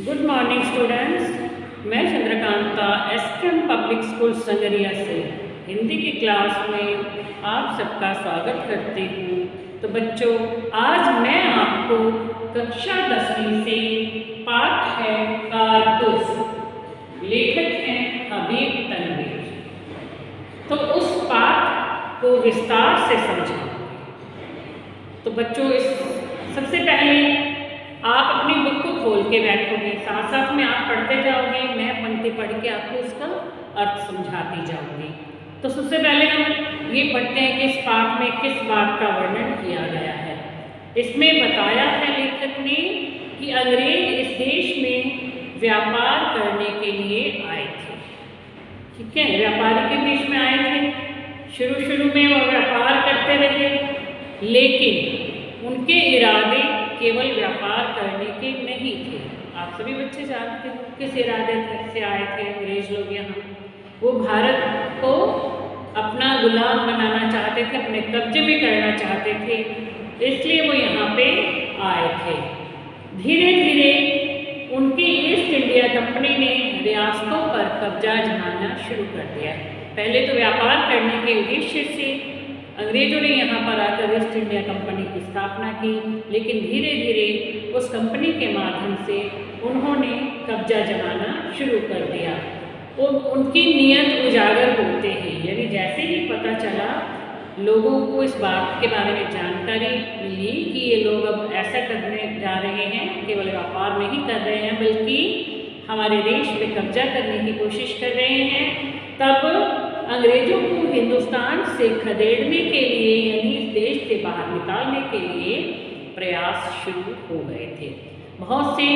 Good morning students. मैं Chandrakanta SKM public school Sangaria से हिंदी की क्लास में आप सबका स्वागत करती हूँ। तो बच्चों, आज मैं आपको कक्षा 10वीं से पाठ है कारतूस, लेखक हैं हबीब तनवीर। तो उस पाठ को विस्तार से समझाऊंगी। तो बच्चों, सबसे पहले आप अपनी बुक को खोल के बैठोगे, साथ साथ में आप पढ़ते जाओगे, मैं पंक्ति पढ़ के आपको उसका अर्थ समझाती जाऊंगी। तो सबसे पहले हम ये पढ़ते हैं कि इस पाठ में किस बात का वर्णन किया गया है। इसमें बताया है लेखक ने कि अंग्रेज इस देश में व्यापार करने के लिए आए थे। ठीक है, व्यापारी के बीच में आए थे। शुरू में वो व्यापार करते रहे, लेकिन उनके इरादे केवल व्यापार करने के नहीं थे। आप सभी बच्चे जानते हो किस इरादे से आए थे अंग्रेज लोग यहाँ। वो भारत को अपना गुलाम बनाना चाहते थे, अपने कब्जे में करना चाहते थे, इसलिए वो यहाँ पे आए थे। धीरे धीरे उनकी ईस्ट इंडिया कंपनी ने रियासतों पर कब्जा जमाना शुरू कर दिया। पहले तो व्यापार करने के उद्देश्य से अंग्रेजों ने यहाँ पर आकर ईस्ट इंडिया कंपनी की स्थापना की, लेकिन धीरे धीरे उस कंपनी के माध्यम से उन्होंने कब्जा जमाना शुरू कर दिया। उनकी नीयत उजागर होते ही, यानी जैसे ही पता चला, लोगों को इस बात के बारे में जानकारी मिली कि ये लोग अब ऐसा करने जा रहे हैं, केवल व्यापार नहीं कर रहे हैं बल्कि हमारे देश पे कब्जा करने की कोशिश कर रहे हैं, तब अंग्रेजों को हिंदुस्तान से खदेड़ने के लिए, यानी इस देश से बाहर निकालने के लिए प्रयास शुरू हो गए थे। बहुत से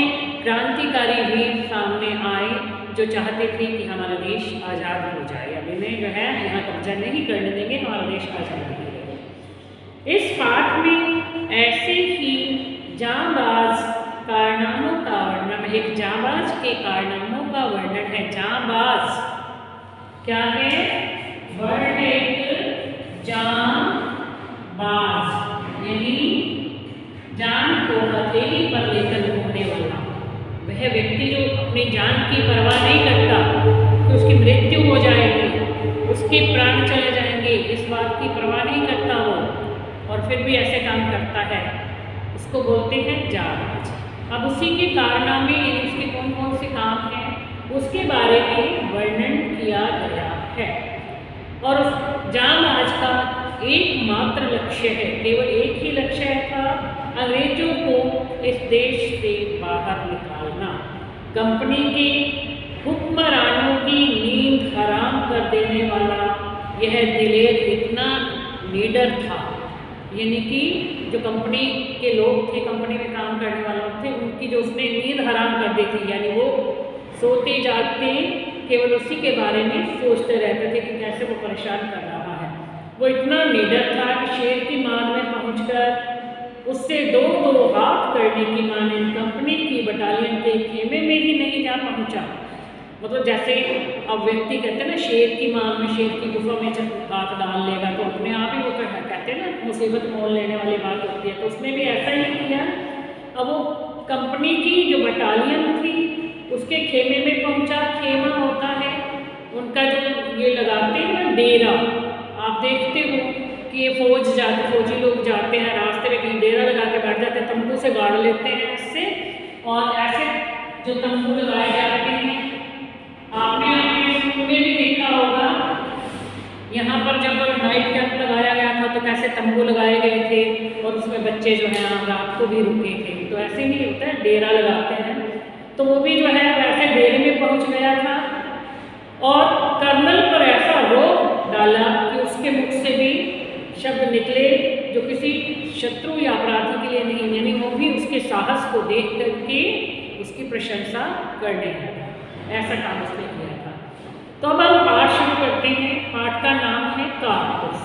क्रांतिकारी वीर सामने आए जो चाहते थे कि हमारा देश आज़ाद हो जाए, अब इन्हें जो है यहाँ कब्जा नहीं करने देंगे, हमारा देश आज़ाद हो जाएगा। इस पाठ में ऐसे ही जांबाज कारनामों का वर्णन, एक जांबाज के कारनामों का वर्णन है। जांबाज क्या है? वर्ड एक जांबाज, यानी जान को हथेली पर लेकर घूमने वाला वह व्यक्ति जो अपनी जान की परवाह नहीं करता कि उसकी मृत्यु हो जाएगी, उसके प्राण चले जाएंगे, इस बात की परवाह नहीं करता वो, और फिर भी ऐसे काम करता है, इसको बोलते हैं जांबाज। अब उसी के कारनामे, उसके कौन कौन से काम हैं उसके बारे में वर्णन किया गया है। और उस जांबाज का एकमात्र लक्ष्य है, केवल एक ही लक्ष्य था, अंग्रेजों को इस देश से बाहर निकालना। कंपनी के हुक्मरानों की नींद हराम कर देने वाला यह दिलेर इतना लीडर था, यानी कि जो कंपनी के लोग थे, कंपनी में काम करने वाले लोग थे, उनकी जो उसने नींद हराम कर दी थी, यानी वो सोते जागते केवल उसी के बारे में सोचते रहते थे कि कैसे वो परेशान कर रहा है। वो इतना लीडर था कि शेर की मान में पहुंचकर उससे दो हाथ करने की माने कंपनी की बटालियन के खेमे में ही नहीं जा पहुंचा। मतलब जैसे अब व्यक्ति कहते हैं ना, शेर की मान में, शेर की गुफा में जब हाथ डाल लेगा तो अपने आप ही वो कहते हैं ना, मुसीबत मोल लेने वाली बात होती है। तो उसने भी ऐसा ही किया। अब वो कंपनी की जो बटालियन थी उसके खेमे में पहुंचा। खेमा होता है उनका जो ये लगाते हैं ना डेरा, आप देखते हो कि ये फौजी लोग जाते हैं रास्ते में, कहीं डेरा लगा के बैठ जाते हैं, तंबू से गाड़ लेते हैं इससे, और ऐसे जो तंबू लगाए जाते हैं, आपने अपने स्कूल में भी देखा होगा, यहाँ पर जब नाइट कैंप लगाया गया था तो कैसे तंबू लगाए गए थे और उसमें बच्चे जो हैं रात को भी रुके थे। तो ऐसे ही होता है, डेरा लगाते हैं। तो वो भी जो है वैसे डेरे में पहुंच गया था और कर्नल पर ऐसा रोक डाला कि उसके मुख से भी शब्द निकले जो किसी शत्रु या अपराधी के लिए नहीं, यानी वो भी उसके साहस को देख करके उसकी प्रशंसा करने लगा। ऐसा काम उसने किया था। तो अब हम पाठ शुरू करते हैं। पाठ का नाम है कारतूस।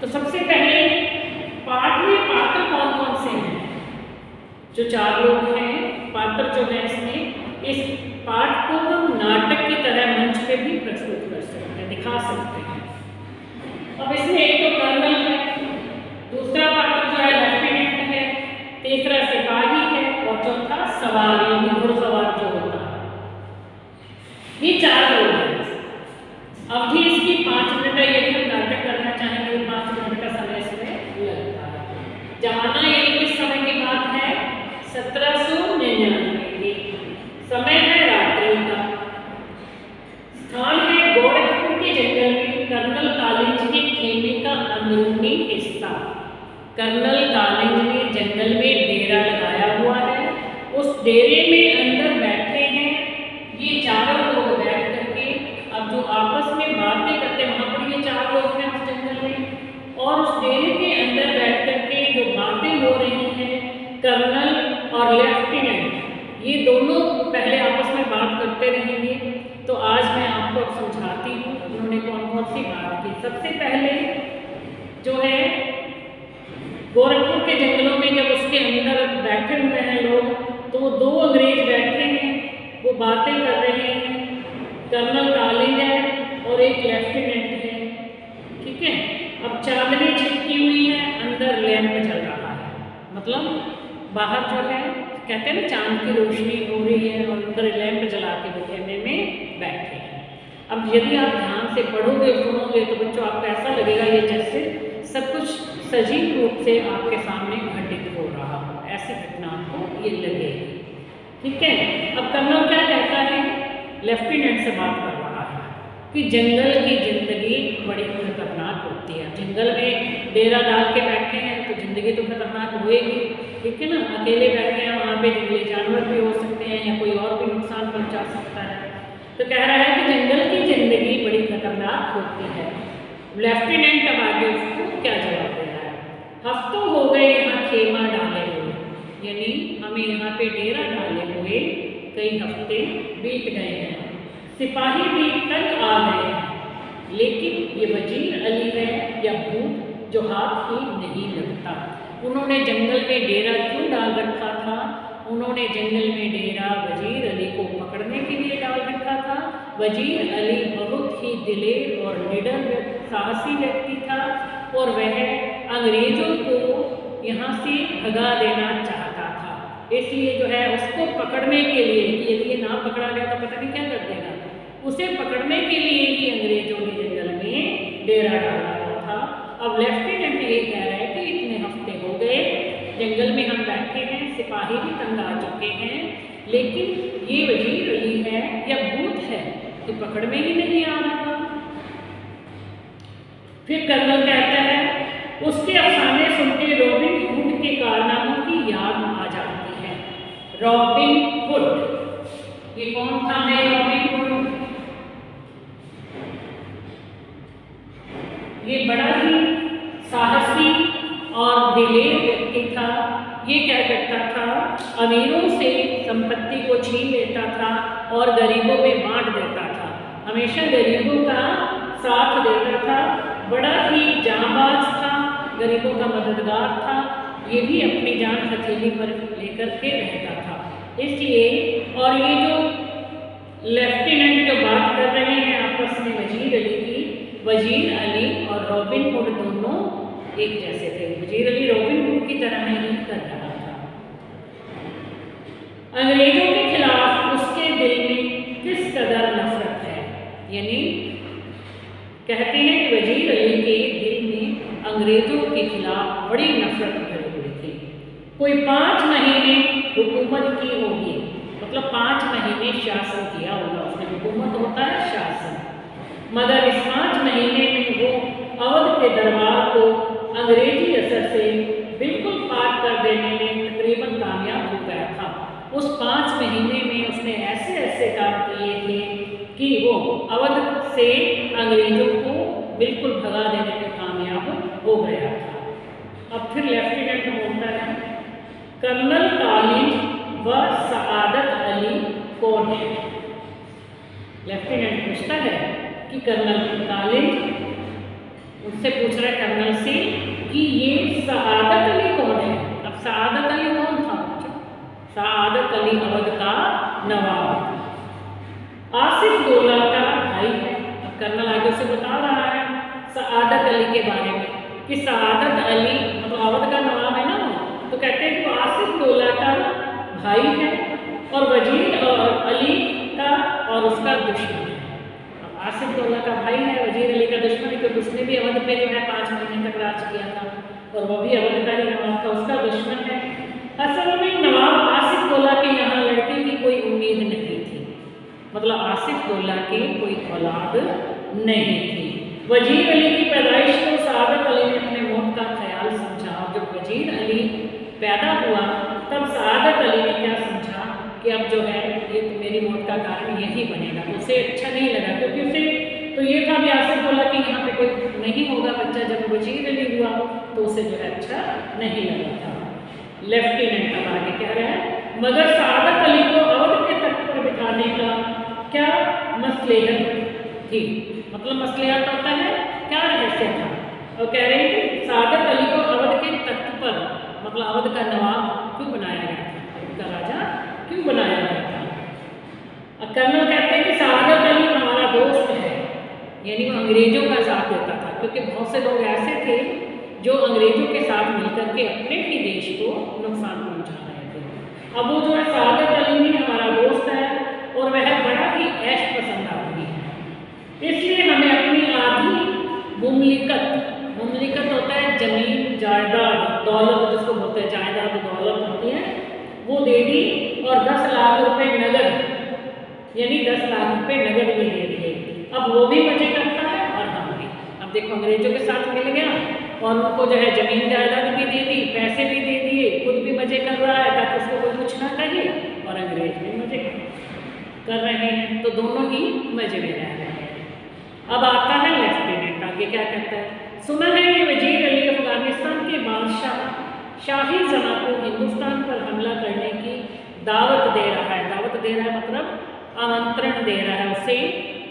तो सबसे पहले पाठ में पात्र कौन कौन से हैं? जो 4 लोग हैं पात्र जो है इसमें, इस पाठ को हम नाटक की तरह मंच पे भी प्रस्तुत कर सकते हैं, दिखा सकते हैं। अब इसमें एक तो कर्नल है, दूसरा पात्र जो है लेफ्टिनेंट है, तीसरा सिपाही है और चौथा सवार यानी घुड़सवार जो जमाना यानी किस समय की बात है? 1799 की। समय है रात्रि का। स्थान है गोरखपुर के जंगल में कर्नल कालिंज के खेमे का अंदरूनी हिस्सा। कर्नल कालिंज ने जंगल में डेरा लगाया हुआ है। उस डेरे में अंदर बैठे हैं ये चारों लोग बैठ करके, अब जो आपस में बातें करते हैं, वहाँ पर ये 4 लोग हैं उस जंगल में, और उस डेरे के अंदर बैठ करके जो बातें हो रही हैं, कर्नल और लेफ्टिनेंट ये दोनों पहले आपस में बात करते रहेंगे। तो आज मैं आपको समझाती हूँ उन्होंने कौन कौन सी बात की। सबसे पहले जो है गोरखपुर के जंगलों में जब उसके अंदर बैठे हुए हैं लोग, तो 2 अंग्रेज बैठे हैं, वो बातें कर रहे हैं। कर्नल कालिंज है और एक लेफ्टिनेंट है, ठीक है। अब चांदनी छिपकी हुई है, अंदर लैंप चल रहा है, मतलब बाहर जो है कहते हैं ना चांद की रोशनी हो रही है और अंदर लैंप जला के वो खेमे में बैठे हैं। अब यदि आप ध्यान से पढ़ोगे सुनोगे तो बच्चों आपको ऐसा लगेगा ये जैसे सब कुछ सजीव रूप से आपके सामने घटित हो रहा हो, ऐसी घटना आपको ये लगेगी, ठीक है। अब कर्नल क्या कहता है? लेफ्टिनेंट से बात कर रहा है कि जंगल की जिंदगी बड़ी खतरनाक होती है। जंगल में डेरा डाल के बैठे हैं तो जिंदगी तो खतरनाक होएगी, ठीक है ना। अकेले बैठे हैं, वहाँ पे जंगली जानवर भी हो सकते हैं या कोई और भी नुकसान पहुँचा सकता है। तो कह रहा है कि जंगल की जिंदगी बड़ी खतरनाक होती है। लेफ्टिनेंट अब आगे उसको क्या जवाब दे रहा है? हफ्तों हो गए यहाँ खेमा डाले हुए, यानी हमें यहाँ पे डेरा डाले हुए कई हफ्ते बीत गए हैं। सिपाही भी तंग आ गए हैं, लेकिन ये वजीर अली है या भूत जो हाथ ही नहीं लगता। उन्होंने जंगल में डेरा क्यों डाल रखा था? उन्होंने जंगल में डेरा वजीर अली को पकड़ने के लिए डाल रखा था। वजीर अली बहुत ही दिलेर और निडर साहसी व्यक्ति था और वह अंग्रेजों को यहाँ से भगा देना चाहता था। इसलिए जो है उसको पकड़ने के लिए, यदि ये ना पकड़ा गया तो पता नहीं क्या कर देगा, उसे पकड़ने के लिए ही अंग्रेजों ने जंगल में डेरा डाला था। अब लेफ्टिनेंट ये कह रहा है कि इतने हफ्ते हो गए जंगल में हम बैठे हैं, सिपाही भी तंग आ चुके हैं, लेकिन ये वजीर अली है या भूत है कि पकड़ में ही नहीं आ रहा। फिर कर्नल कहता है उसके अफसाने सुन के रॉबिन हुड के कारनामों की याद आ जाती है। रॉबिन हुड ये कौन था? है रॉबिन हुड, ये बड़ा ही साहसी और दिलेर व्यक्ति था। ये क्या करता था? अमीरों से संपत्ति को छीन लेता था और गरीबों में बांट देता था। हमेशा गरीबों का साथ देता था। बड़ा ही जांबाज था, गरीबों का मददगार था। ये भी अपनी जान हथेली पर लेकर के रहता था। इसलिए और ये जो लेफ्टिनेंट जो बात कर रहे हैं आपस में वजीर अली की, वजीर अली और रॉबिन हुड दोनों एक जैसे थे। वजीर अली रॉबिन हुड की तरह ही कर रहा था। अंग्रेजों के खिलाफ उसके दिल में किस कदर नफरत है, यानी कहते हैं कि वजीर अली के दिल में अंग्रेजों के खिलाफ बड़ी नफरत भरी हुई थी। कोई 5 महीने हुकूमत की होगी, मतलब 5 महीने शासन किया होगा उसने। हुकूमत होता है शासन, मगर इस 5 महीने में वो अवध के दरबार को अंग्रेजी असर से बिल्कुल पार कर देने में तकरीबन कामयाब हो गया था। उस 5 महीने में उसने ऐसे ऐसे काम किए थे कि वो अवध से अंग्रेजों को बिल्कुल भगा देने में कामयाब हो गया था। अब फिर लेफ्टिनेंट बोलता है कर्नल कालिंज व सआदत अली कौन है? लेफ्टिनेंट पूछता है कि कर्नल कालिंज उससे पूछ रहा है कर्नल से कि ये सआदत अली कौन है। अब सआदत अली कौन था बच्चों? सआदत अली अवध का नवाब, आसिफ दौला का भाई है। अब कर्नल आगे से बता रहा है सआदत अली के बारे में कि सआदत अली मतलब अवध का नवाब है ना, तो कहते हैं कि वो आसिफ दौला का भाई है और वजीर और अली का और उसका दुश्मन है। आसिफ दौला का भाई है, वजीर अली का दुश्मन है, क्योंकि उसने भी अवध पे जो है 5 महीने तक राज किया था। और वो भी अवध का ही नवाब था, उसका दुश्मन है। असल में नवाब आसिफ दौला के यहाँ लड़के की कोई उम्मीद नहीं थी, मतलब आसिफ दौला की कोई औलाद नहीं थी। वजीर अली की पैदाइश को सआदत अली ने अपने मौत का ख्याल समझा, और जब वजीर अली पैदा हुआ तब सआदत अली ने क्या समझा कि अब जो है ये तो मेरी मौत का कारण यही बनेगा। तो उसे अच्छा नहीं लगा, क्योंकि उसे तो ये था कि आसिफ दौला कि यहाँ पे कोई नहीं होगा बच्चा। जब वजीर अली हुआ तो उसे जो है अच्छा नहीं लगा था। लेफ्टिनेंट अब आगे कह रहे हैं, मगर सआदत अली को अवध के तख्त पर बिठाने का क्या मसलेहत थी, मतलब मसलेहत होता है क्या रहस्य था। और कह रहे हैं कि सआदत अली को अवध के तख्त पर, मतलब अवध का नवाब क्यों बनाया गया था, अवध का राजा क्यों बनाया गया था। कर्नल कहते हैं कि सआदत अली हमारा दोस्त है, यानी वो अंग्रेजों का साथ देता था, क्योंकि बहुत से लोग ऐसे थे जो अंग्रेजों के साथ मिलकर के अपने ही देश को नुकसान पहुंचा रहे थे। अब वो जो है सआदत अली भी हमारा दोस्त है और वह बड़ा ही ऐश पसंद आदमी है, इसलिए हमें अपनी आधी मुमलिकत होता है जमीन जायदाद दौलत जिसको बोलते हैं, जायदाद दौलत होती है, वो दे दी और 10 लाख रुपए नगद, यानी 10 लाख रुपए नगद भी दे दिए। अब वो भी मजे करता है और हम भी। अब देखो अंग्रेजों के साथ मिल गया और उनको जो है जमीन जायदाद भी दे दी, पैसे भी दे दिए, खुद भी मजे कर रहा है ताकि उसको कोई कुछ ना कहे, और अंग्रेज भी मजे कर रहे हैं, तो दोनों ही मजे में रह रहे हैं। अब आता है लेफ्टिनेंट, आगे क्या कहता है, सुना है ये वजीर अली अफगानिस्तान के बादशाह शाही जना को हिंदुस्तान पर हमला करने की दावत दे रहा है। दावत दे रहा है मतलब आमंत्रण दे रहा है, उसे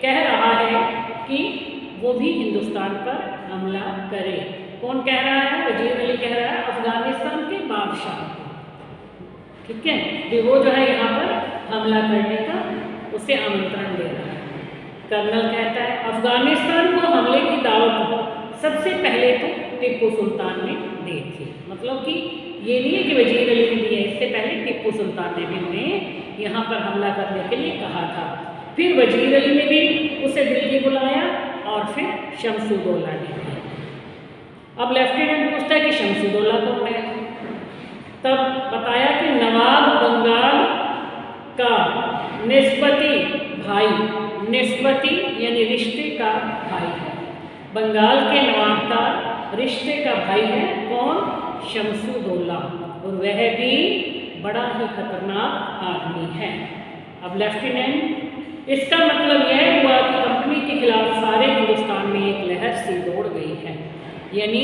कह रहा है कि वो भी हिंदुस्तान पर हमला करे। कौन कह रहा है? वजीर अली कह रहा है अफगानिस्तान के बादशाह को, ठीक है, कि वो जो है यहाँ पर हमला करने का उसे आमंत्रण दे रहा है। कर्नल कहता है अफगानिस्तान को हमले की दावत सबसे पहले तो टिप्पू सुल्तान ने दी थी, मतलब कि ये नहीं है कि वजीर अली ने दिया, इससे पहले टिप्पू सुल्तान ने भी उन्हें यहाँ पर हमला करने के लिए कहा था। फिर वजीर अली ने भी उसे दिल्ली बुलाया और फिर शमसुद्दौला ने भी। अब लेफ्टिनेंट पूछता है कि शमसुद्दौला कौन है? तब बताया कि नवाब बंगाल का निस्बती भाई, निस्बती यानी रिश्ते का भाई है, बंगाल के नवाब का रिश्ते का भाई है कौन? शमसुद्दौला, और वह भी बड़ा ही खतरनाक आदमी है। अब लेफ्टिनेंट, इसका मतलब यह हुआ कि कंपनी के खिलाफ सारे हिंदुस्तान में एक लहर सी दौड़ गई है, यानी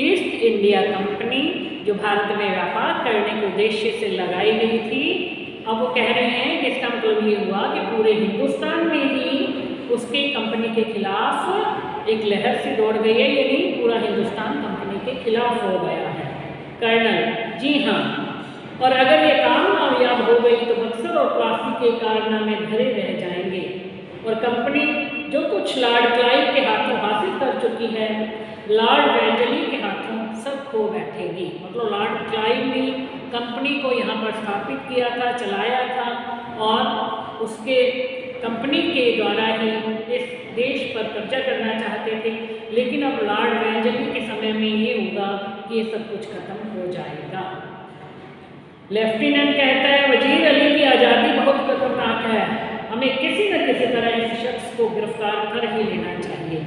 ईस्ट इंडिया कंपनी जो भारत में व्यापार करने के उद्देश्य से लगाई गई थी, अब वो कह रहे हैं कि इसका मतलब ये हुआ कि पूरे हिंदुस्तान में ही उसके कंपनी के खिलाफ एक लहर सी दौड़ गई है, यानी पूरा हिंदुस्तान कंपनी के खिलाफ हो गया है। कर्नल, जी हाँ, और अगर ये काम कामयाब हो गई तो बक्सर और प्लासी के कारनामे भरे रह जाएंगे और कंपनी जो कुछ लॉर्ड क्लाइव के हाथों हासिल कर चुकी है, लॉर्ड वेंजली के हाथों सब खो बैठेगी। मतलब लॉर्ड क्लाइव ने कंपनी को यहाँ पर स्थापित किया था, चलाया था, और उसके कंपनी के द्वारा ही इस देश पर कब्जा करना चाहते थे, लेकिन अब लॉर्ड वेंजली के समय में ये होगा कि ये सब कुछ खत्म हो जाएगा। लेफ्टिनेंट कहता है वजीर अली की आज़ादी बहुत खतरनाक है, हमें किसी न किसी तरह इस शख्स को गिरफ्तार कर ही लेना चाहिए।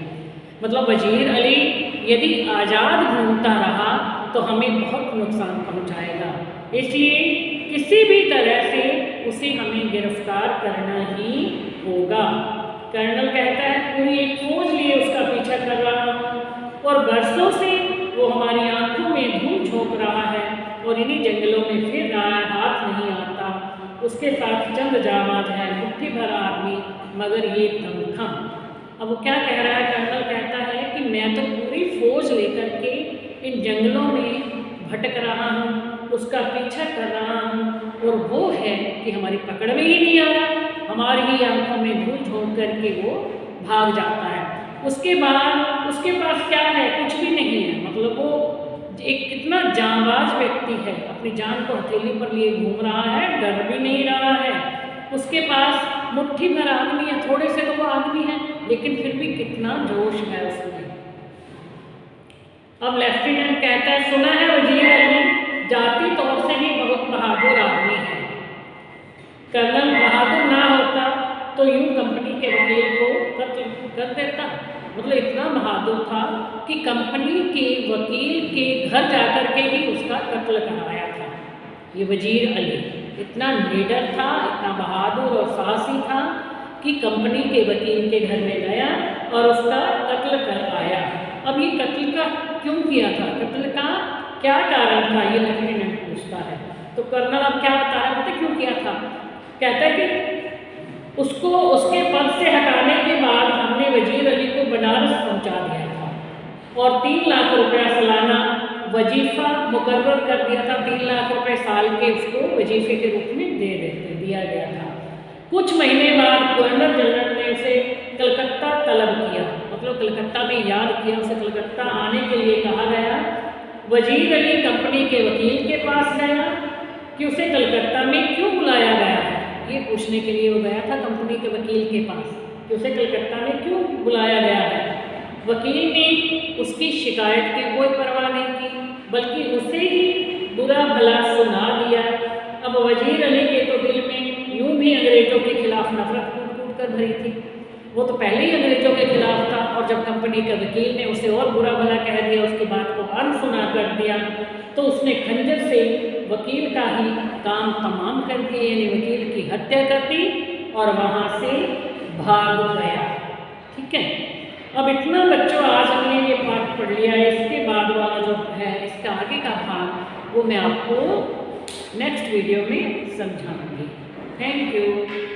मतलब वजीर अली यदि आज़ाद घूमता रहा तो हमें बहुत नुकसान पहुंचाएगा, इसलिए किसी भी तरह से उसे हमें गिरफ्तार करना ही होगा। कर्नल कहता है पूरी एक फौज लिए उसका पीछा कर रहा हूँ और बरसों से वो हमारी आंखों में धूल झोंक रहा है और इन्हीं जंगलों में फिर रहा है, हाथ नहीं आता। उसके साथ चंद जाबाज है, मुट्ठी भर आदमी, मगर ये थम। अब वो क्या कह रहा है? कर्नल कहता है कि मैं तो पूरी फौज लेकर के इन जंगलों में भटक रहा हूँ, उसका पीछा कर रहा हूँ, और वो है कि हमारी पकड़ में ही नहीं आ रहा, हमारी ही आंखों में धूल झोंक करके वो भाग जाता है। उसके बाद उसके पास क्या है? कुछ भी नहीं है। मतलब वो एक कितना जांबाज व्यक्ति है, अपनी जान को हथेली पर लिए घूम रहा है, डर भी नहीं रहा है। उसके पास मुट्ठी भर आदमी है, थोड़े से तो वो आदमी है, लेकिन फिर भी कितना जोश है उसमें। अब लेफ्टिनेंट कहता है, सुना है वजीर अली जाति तौर से ही बहुत बहादुर आदमी है। कर्नल बहादुर ना होता तो यूं कंपनी के वकील को कत्ल कर देता। मतलब इतना बहादुर था कि कंपनी के वकील के घर जाकर के ही उसका कत्ल कराया था। ये वजीर अली इतना निडर था, इतना बहादुर और साहसी था कि कंपनी के वकील के घर में गया और उसका कत्ल कर आया। अब ये कत्ल का क्यों किया था, कत्ल का क्या कारण था, ये लेफ्टिनेंट पूछता है। तो कर्नल अब क्या बता रहा है, पता क्यों किया था? कहता है कि उसको उसके पद से हटाने के बाद हमने वजीर अली को बनारस पहुंचा दिया था और 3 लाख रुपया सालाना वजीफ़ा मुकर्रर कर दिया था। 3 लाख रुपए साल के उसको वजीफे के रूप में दिया गया था। कुछ महीने बाद गवर्नर जनरल ने उसे कलकत्ता तलब किया, मतलब कलकत्ता में याद किया, उसे कलकत्ता आने के लिए कहा गया। वजीर अली कंपनी के वकील के पास गया कि उसे कलकत्ता में क्यों बुलाया गया है, ये पूछने के लिए वो गया था कंपनी के वकील के पास कि उसे कलकत्ता में क्यों बुलाया गया है। वकील ने उसकी शिकायत की कोई परवाह नहीं की, बल्कि उसे ही बुरा भला सुना दिया। अब वजीर अली के तो दिल में यूं भी अंग्रेज़ों के खिलाफ नफरत कूट कूट कर भरी थी। वो तो पहले ही अंग्रेज़ों के खिलाफ था और जब कंपनी के वकील ने उसे और बुरा भला कह दिया, उसकी बात को अनसुना कर दिया, तो उसने खंजर से वकील का ही काम तमाम कर दिया, यानी वकील की हत्या कर दी और वहाँ से भाग गया। ठीक है, अब इतना बच्चों आज हमने ये पाठ पढ़ लिया है। इसके बाद वाला जो है इसका आगे का भाग वो मैं आपको नेक्स्ट वीडियो में समझाऊंगी। Thank you.